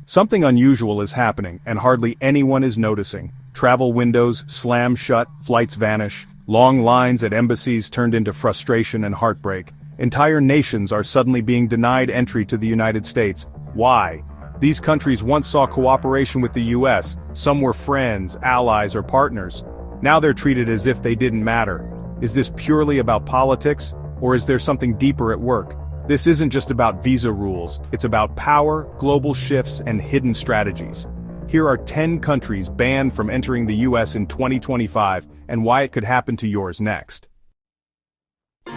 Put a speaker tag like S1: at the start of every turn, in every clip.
S1: Something unusual is happening, and hardly anyone is noticing. Travel windows slam shut, flights vanish, long lines at embassies turned into frustration and heartbreak. Entire nations are suddenly being denied entry to the United States. Why? These countries once saw cooperation with the US, some were friends, allies, or partners. Now they're treated as if they didn't matter. Is this purely about politics, or is there something deeper at work? This isn't just about visa rules, it's about power, global shifts, and hidden strategies. Here are 10 countries banned from entering the US in 2025, and why it could happen to yours next.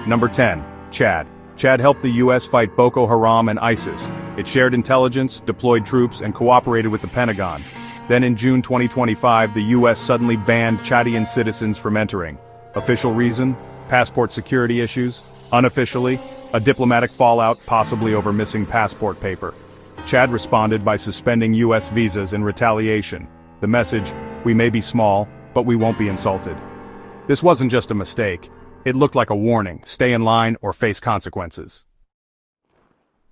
S1: Number 10. Chad. Chad helped the US fight Boko Haram and ISIS. It shared intelligence, deployed troops, and cooperated with the Pentagon. Then in June 2025, the US suddenly banned Chadian citizens from entering. Official reason? Passport security issues. Unofficially, a diplomatic fallout, possibly over missing passport paper. Chad responded by suspending US visas in retaliation. The message: we may be small, but we won't be insulted. This wasn't just a mistake. It looked like a warning: stay in line or face consequences.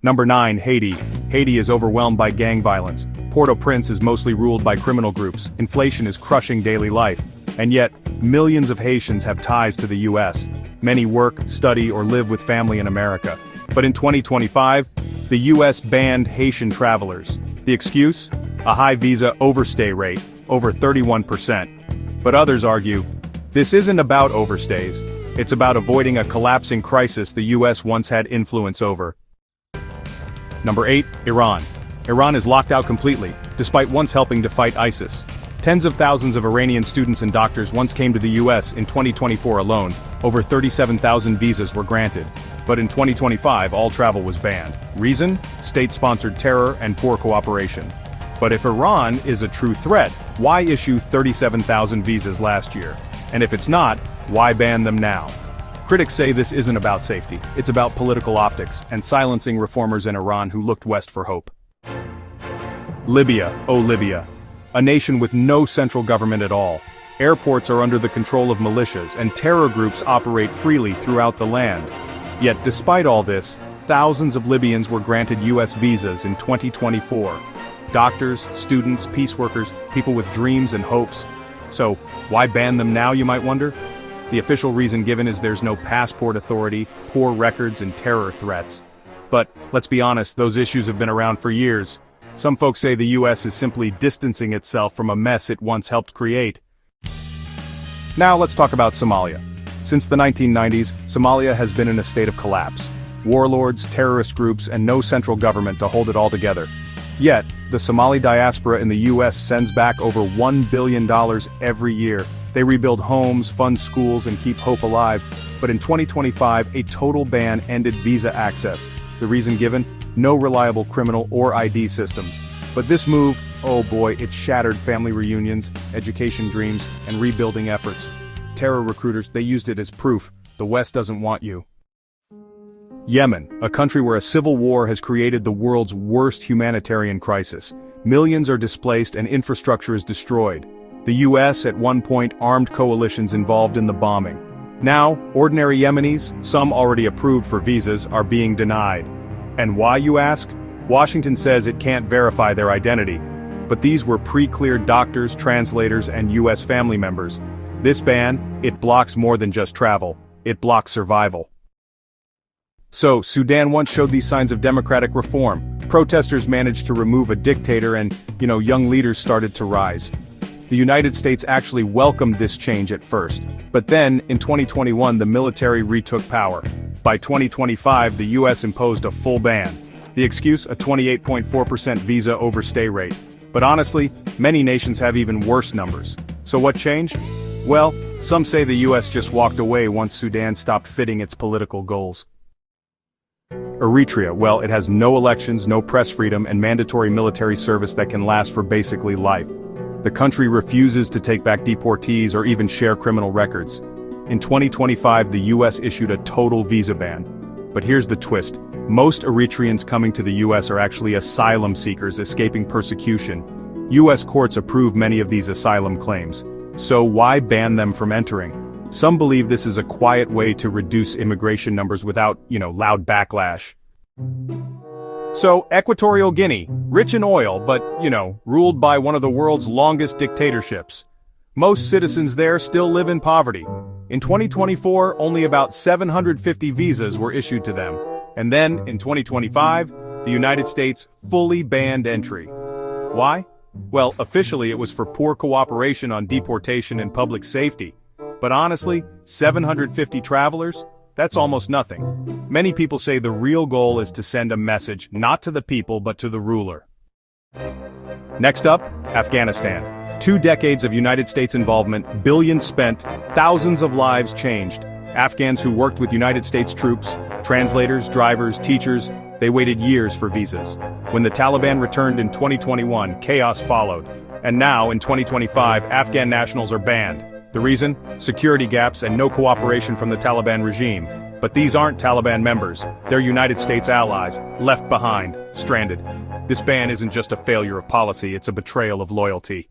S1: Number 9. Haiti. Haiti is overwhelmed by gang violence. Port-au-Prince is mostly ruled by criminal groups. Inflation is crushing daily life. And yet, millions of Haitians have ties to the US. Many work, study, or live with family in America. But in 2025, the US banned Haitian travelers. The excuse? A high visa overstay rate, over 31%. But others argue, this isn't about overstays. It's about avoiding a collapsing crisis the US once had influence over. Number 8. Iran. Iran is locked out completely, despite once helping to fight ISIS. Tens of thousands of Iranian students and doctors once came to the US in 2024 alone. Over 37,000 visas were granted. But in 2025, all travel was banned. Reason? State-sponsored terror and poor cooperation. But if Iran is a true threat, why issue 37,000 visas last year? And if it's not, why ban them now? Critics say this isn't about safety, it's about political optics, and silencing reformers in Iran who looked west for hope. Libya, oh Libya. A nation with no central government at all. Airports are under the control of militias, and terror groups operate freely throughout the land. Yet despite all this, thousands of Libyans were granted US visas in 2024. Doctors, students, peace workers, people with dreams and hopes. So, why ban them now, you might wonder? The official reason given is there's no passport authority, poor records, and terror threats. But, let's be honest, those issues have been around for years. Some folks say the US is simply distancing itself from a mess it once helped create. Now let's talk about Somalia. Since the 1990s, Somalia has been in a state of collapse. Warlords, terrorist groups, and no central government to hold it all together. Yet, the Somali diaspora in the US sends back over $1 billion every year. They rebuild homes, fund schools, and keep hope alive. But in 2025, a total ban ended visa access. The reason given? No reliable criminal or ID systems. But this move, oh boy, it shattered family reunions, education dreams, and rebuilding efforts. Terror recruiters, they used it as proof: the West doesn't want you. Yemen, a country where a civil war has created the world's worst humanitarian crisis. Millions are displaced and infrastructure is destroyed. The US at one point armed coalitions involved in the bombing. Now, ordinary Yemenis, some already approved for visas, are being denied. And why, you ask? Washington says it can't verify their identity. But these were pre-cleared doctors, translators, and US family members. This ban, it blocks more than just travel. It blocks survival. So, Sudan once showed these signs of democratic reform. Protesters managed to remove a dictator and, young leaders started to rise. The United States actually welcomed this change at first. But then, in 2021, the military retook power. By 2025, the US imposed a full ban. The excuse? A 28.4% visa overstay rate. But honestly, many nations have even worse numbers. So what changed? Well, some say the US just walked away once Sudan stopped fitting its political goals. Eritrea, well, it has no elections, no press freedom, and mandatory military service that can last for basically life. The country refuses to take back deportees or even share criminal records. In 2025, the US issued a total visa ban. But here's the twist. Most Eritreans coming to the US are actually asylum seekers escaping persecution. US courts approve many of these asylum claims. So why ban them from entering? Some believe this is a quiet way to reduce immigration numbers without, loud backlash. So, Equatorial Guinea, rich in oil but, ruled by one of the world's longest dictatorships. Most citizens there still live in poverty. In 2024, only about 750 visas were issued to them. And then, in 2025, the United States fully banned entry. Why? Well, officially it was for poor cooperation on deportation and public safety. But honestly, 750 travelers? That's almost nothing. Many people say the real goal is to send a message, not to the people but to the ruler. Next up, Afghanistan. 2 decades of United States involvement, billions spent, thousands of lives changed. Afghans who worked with United States troops, translators, drivers, teachers, they waited years for visas. When the Taliban returned in 2021, chaos followed. And now, in 2025, Afghan nationals are banned. The reason? Security gaps and no cooperation from the Taliban regime. But these aren't Taliban members. They're United States allies, left behind, stranded. This ban isn't just a failure of policy, it's a betrayal of loyalty.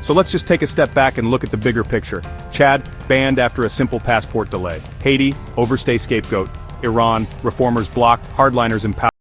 S1: So let's just take a step back and look at the bigger picture. Chad, banned after a simple passport delay. Haiti, overstay scapegoat. Iran, reformers blocked, hardliners empowered.